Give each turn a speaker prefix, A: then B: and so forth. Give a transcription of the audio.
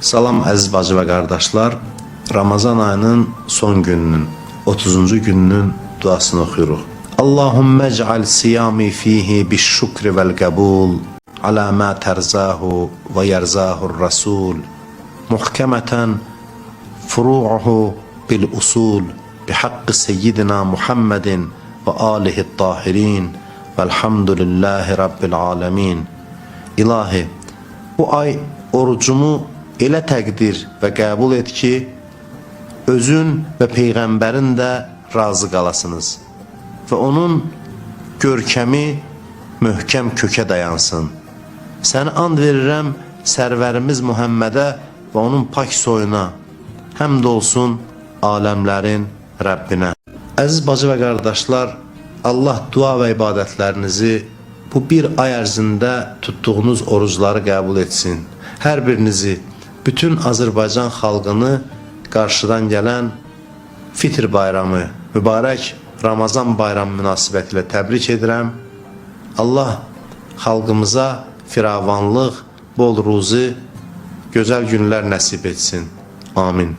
A: Salam əziz bacı və qardaşlar. Ramazan ayının son gününün, 30-cu gününün duasını oxuyuruq. Allahümme ec'al siyami fihi biş-şükri vel-qəbul ala ma terzahu ve yerzahu'r rasul muhkemeten furu'uhu bil-usul bihaqqi seyyidina Muhammedin ve alihi't tahirin velhamdülillahi rabbil alemin. İlahi, bu ay orucumu elə təqdir və qəbul et ki, özün və Peyğəmbərin də razı qalasınız və onun görkəmi möhkəm kökə dayansın. Səni and verirəm sərvərimiz Muhammədə və onun pak soyuna, həmd olsun aləmlərin Rəbbinə. Əziz bacı və qardaşlar, Allah dua və ibadətlərinizi bu bir ay ərzində tutduğunuz orucları qəbul etsin. Hər birinizi, bütün Azərbaycan xalqını qarşıdan gələn Fitr bayramı, mübarək Ramazan bayramı münasibətilə təbrik edirəm. Allah xalqımıza firavanlıq, bol ruzi, gözəl günlər nəsib etsin. Amin.